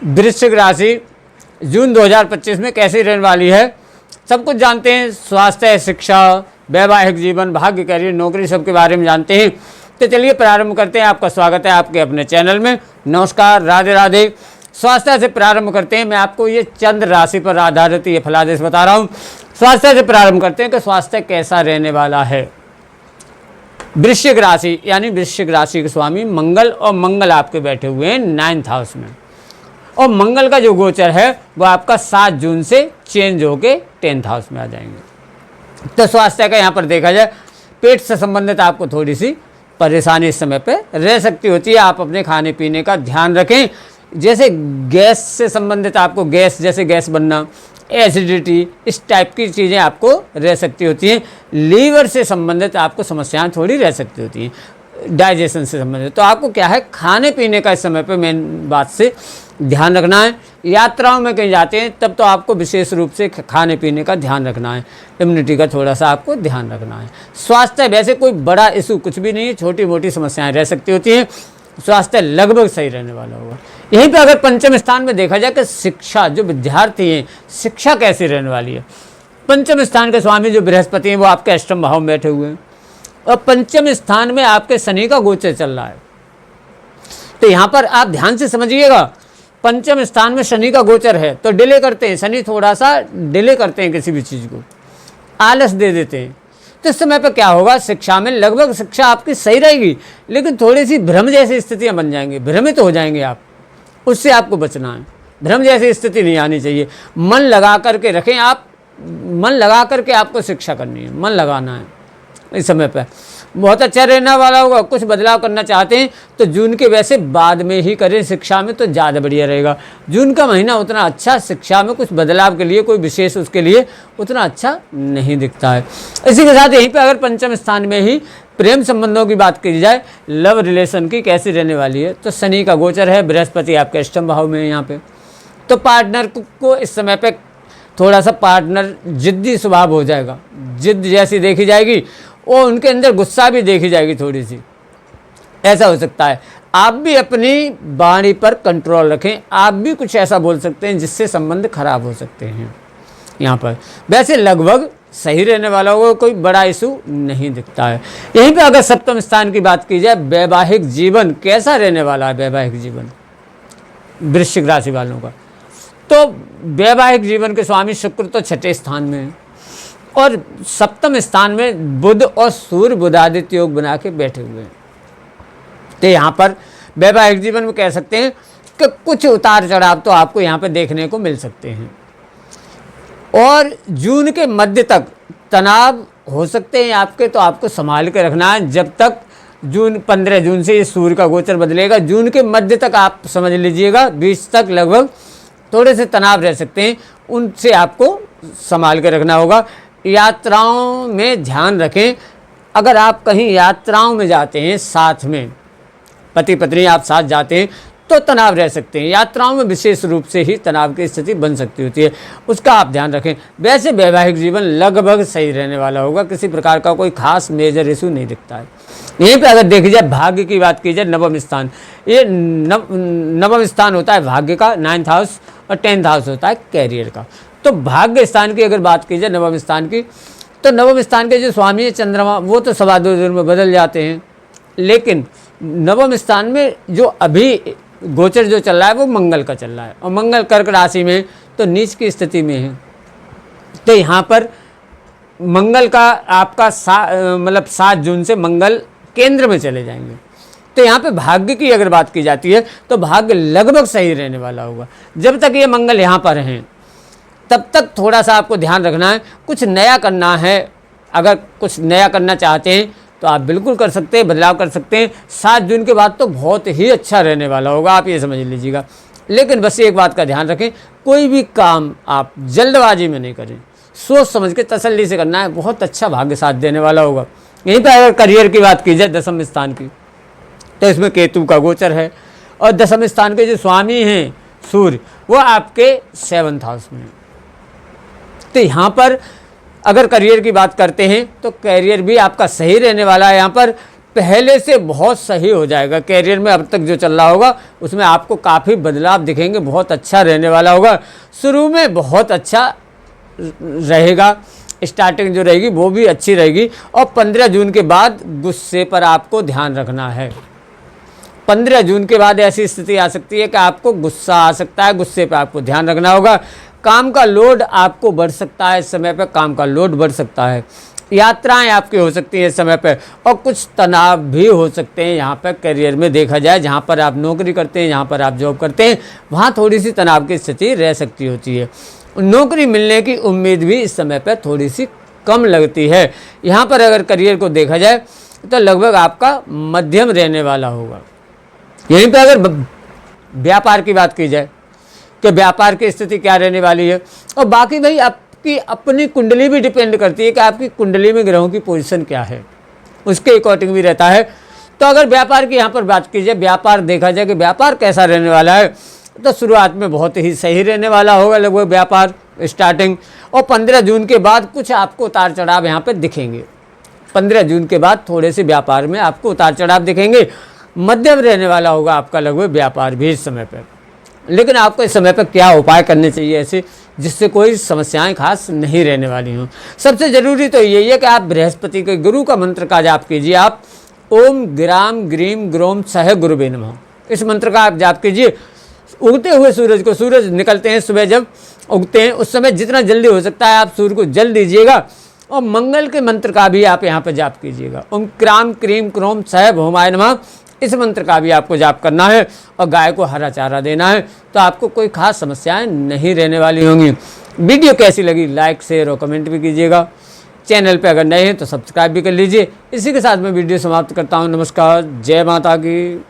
वृश्चिक राशि जून 2025 में कैसी रहने वाली है, सब कुछ जानते हैं। स्वास्थ्य, शिक्षा, वैवाहिक जीवन, भाग्य, करियर, नौकरी, सबके बारे में जानते हैं। तो चलिए प्रारंभ करते हैं। आपका स्वागत है आपके अपने चैनल में। नमस्कार, राधे राधे। स्वास्थ्य से प्रारंभ करते हैं। मैं आपको ये चंद्र राशि पर आधारित ये फलादेश बता रहा हूँ। स्वास्थ्य से प्रारंभ करते हैं कि स्वास्थ्य कैसा रहने वाला है। वृश्चिक राशि यानी वृश्चिक राशि के स्वामी मंगल, और मंगल आपके बैठे हुए हैं 9th हाउस में, और मंगल का जो गोचर है वो आपका 7 जून से चेंज होके 10th हाउस में आ जाएंगे। तो स्वास्थ्य का यहाँ पर देखा जाए, पेट से संबंधित आपको थोड़ी सी परेशानी इस समय पे रह सकती होती है। आप अपने खाने पीने का ध्यान रखें। जैसे गैस से संबंधित आपको जैसे गैस बनना, एसिडिटी, इस टाइप की चीज़ें आपको रह सकती होती हैं। लीवर से संबंधित आपको समस्याएं थोड़ी रह सकती होती हैं, डाइजेशन से संबंधित। तो आपको क्या है, खाने पीने का इस समय पे मेन बात से ध्यान रखना है। यात्राओं में कहीं जाते हैं तब तो आपको विशेष रूप से खाने पीने का ध्यान रखना है। इम्यूनिटी का थोड़ा सा आपको ध्यान रखना है। स्वास्थ्य वैसे कोई बड़ा इशू कुछ भी नहीं है, छोटी मोटी समस्याएं रह सकती होती हैं। स्वास्थ्य लगभग सही रहने वाला होगा। यहीं पे अगर पंचम स्थान में देखा जाए कि शिक्षा, जो विद्यार्थी हैं, शिक्षा कैसी रहने वाली है। पंचम स्थान के स्वामी जो बृहस्पति हैं वो आपके अष्टम भाव में बैठे हुए हैं, और पंचम स्थान में आपके शनि का गोचर चल रहा है। तो यहाँ पर आप ध्यान से समझिएगा, पंचम स्थान में शनि का गोचर है तो डिले करते हैं। शनि थोड़ा सा डिले करते हैं, किसी भी चीज़ को आलस दे देते हैं। तो इस समय पर क्या होगा, शिक्षा में लगभग शिक्षा आपकी सही रहेगी, लेकिन थोड़ी सी भ्रम जैसी स्थितियाँ बन जाएंगी, भ्रमित हो जाएंगे आप। उससे आपको बचना है। भ्रम जैसी स्थिति नहीं आनी चाहिए। मन लगा करके रखें आप, मन लगा करके आपको शिक्षा करनी है, मन लगाना है। इस समय पर बहुत अच्छा रहने वाला होगा। कुछ बदलाव करना चाहते हैं तो जून के वैसे बाद में ही करें, शिक्षा में तो ज़्यादा बढ़िया रहेगा। जून का महीना उतना अच्छा शिक्षा में कुछ बदलाव के लिए, कोई विशेष उसके लिए उतना अच्छा नहीं दिखता है। इसी के साथ यहीं पे अगर पंचम स्थान में ही प्रेम संबंधों की बात की जाए, लव रिलेशन की कैसी रहने वाली है, तो शनि का गोचर है, बृहस्पति आपके अष्टम भाव में है यहाँ पे। तो पार्टनर को इस समय पे थोड़ा सा पार्टनर जिद्दी स्वभाव हो जाएगा, जिद जैसी देखी जाएगी, और उनके अंदर गुस्सा भी देखी जाएगी थोड़ी सी, ऐसा हो सकता है। आप भी अपनी वाणी पर कंट्रोल रखें। आप भी कुछ ऐसा बोल सकते हैं जिससे संबंध खराब हो सकते हैं यहाँ पर। वैसे लगभग सही रहने वाला होगा, कोई बड़ा इशू नहीं दिखता है। यहीं पे अगर सप्तम स्थान की बात की जाए, वैवाहिक जीवन कैसा रहने वाला है, वैवाहिक जीवन वृश्चिक राशि वालों का, तो वैवाहिक जीवन के स्वामी शुक्र तो 6ठे स्थान में है, और सप्तम स्थान में बुध और सूर्य बुधादित्य योग बना के बैठे हुए हैं। तो यहाँ पर वैवाहिक जीवन में कह सकते हैं कि कुछ उतार चढ़ाव तो आपको यहाँ पे देखने को मिल सकते हैं, और जून के मध्य तक तनाव हो सकते हैं आपके, तो आपको संभाल के रखना है। जब तक 15 जून से ये सूर्य का गोचर बदलेगा, जून के मध्य तक आप समझ लीजिएगा, 20 तक लगभग थोड़े से तनाव रह सकते हैं, उनसे आपको संभाल के रखना होगा। यात्राओं में ध्यान रखें। अगर आप कहीं यात्राओं में जाते हैं, साथ में पति पत्नी आप साथ जाते हैं, तो तनाव रह सकते हैं। यात्राओं में विशेष रूप से ही तनाव की स्थिति बन सकती होती है, उसका आप ध्यान रखें। वैसे वैवाहिक जीवन लगभग सही रहने वाला होगा, किसी प्रकार का कोई खास मेजर इशू नहीं दिखता है। यहीं पे अगर देखी जाए भाग्य की बात की जाए, नवम स्थान, ये नवम स्थान होता है भाग्य का, 9th हाउस, और 10th हाउस होता है कैरियर का। तो भाग्य स्थान की अगर बात की जाए, नवम स्थान की, तो नवम स्थान के जो स्वामी है चंद्रमा, वो तो सवा 2 दिन में बदल जाते हैं, लेकिन नवम स्थान में जो अभी गोचर जो चल रहा है वो मंगल का चल रहा है, और मंगल कर्क राशि में तो नीच की स्थिति में है। तो यहाँ पर मंगल का आपका 7 जून से मंगल केंद्र में चले जाएंगे। तो यहाँ पे भाग्य की अगर बात की जाती है तो भाग्य लगभग सही रहने वाला होगा। जब तक ये मंगल यहाँ पर हैं तब तक थोड़ा सा आपको ध्यान रखना है। कुछ नया करना है, अगर कुछ नया करना चाहते हैं तो आप बिल्कुल कर सकते हैं, बदलाव कर सकते हैं। 7 जून के बाद तो बहुत ही अच्छा रहने वाला होगा, आप ये समझ लीजिएगा। लेकिन बस एक बात का ध्यान रखें, कोई भी काम आप जल्दबाजी में नहीं करें, सोच समझ के तसल्ली से करना है, बहुत अच्छा भाग्य साथ देने वाला होगा। यहीं पर अगर करियर की बात की जाए, दसम स्थान की, तो इसमें केतु का गोचर है, और दसम स्थान के जो स्वामी हैं सूर्य, वो आपके 7th हाउस में है। तो यहाँ पर अगर करियर की बात करते हैं तो करियर भी आपका सही रहने वाला है। यहाँ पर पहले से बहुत सही हो जाएगा। कैरियर में अब तक जो चल रहा होगा उसमें आपको काफ़ी बदलाव दिखेंगे, बहुत अच्छा रहने वाला होगा। शुरू में बहुत अच्छा रहेगा, स्टार्टिंग जो रहेगी वो भी अच्छी रहेगी। और 15 जून के बाद गुस्से पर आपको ध्यान रखना है। 15 जून के बाद ऐसी स्थिति आ सकती है कि आपको गुस्सा आ सकता है, गुस्से पर आपको ध्यान रखना होगा। काम का लोड आपको बढ़ सकता है, इस समय पर काम का लोड बढ़ सकता है। यात्राएं आपकी हो सकती हैं इस समय पर, और कुछ तनाव भी हो सकते हैं। यहाँ पर करियर में देखा जाए, जहाँ पर आप नौकरी करते हैं, जहाँ पर आप जॉब करते हैं, वहाँ थोड़ी सी तनाव की स्थिति रह सकती होती है। नौकरी मिलने की उम्मीद भी इस समय पर थोड़ी सी कम लगती है। यहाँ पर अगर करियर को देखा जाए तो लगभग आपका मध्यम रहने वाला होगा। यहीं पर अगर व्यापार की बात की जाए कि व्यापार की स्थिति क्या रहने वाली है, और बाकी भाई आपकी अपनी कुंडली भी डिपेंड करती है कि आपकी कुंडली में ग्रहों की पोजीशन क्या है, उसके अकॉर्डिंग भी रहता है। तो अगर व्यापार की यहाँ पर बात की जाए, व्यापार देखा जाए कि व्यापार कैसा रहने वाला है, तो शुरुआत में बहुत ही सही रहने वाला होगा लगभग व्यापार स्टार्टिंग। और 15 जून के बाद कुछ आपको उतार चढ़ाव यहाँ पर दिखेंगे। 15 जून के बाद थोड़े से व्यापार में आपको उतार चढ़ाव दिखेंगे। मध्यम रहने वाला होगा आपका लगभग व्यापार भी इस समय पर। लेकिन आपको इस समय पर क्या उपाय करने चाहिए ऐसे जिससे कोई समस्याएं खास नहीं रहने वाली हों। सबसे ज़रूरी तो यही है कि आप बृहस्पति के गुरु का मंत्र का जाप कीजिए। आप ओम ग्राम ग्रीम ग्रोम सह गुरुवे नमः, इस मंत्र का आप जाप कीजिए। उगते हुए सूरज को, सूरज निकलते हैं सुबह जब उगते हैं उस समय जितना जल्दी हो सकता है आप सूर्य को जल दीजिएगा। और मंगल के मंत्र का भी आप यहाँ पर जाप कीजिएगा। ओम क्राम क्रीम क्रोम सह भौमाय नमः, इस मंत्र का भी आपको जाप करना है। और गाय को हरा चारा देना है, तो आपको कोई खास समस्याएं नहीं रहने वाली होंगी। वीडियो कैसी लगी लाइक शेयर और कमेंट भी कीजिएगा। चैनल पे अगर नए हैं तो सब्सक्राइब भी कर लीजिए। इसी के साथ मैं वीडियो समाप्त करता हूं। नमस्कार, जय माता की।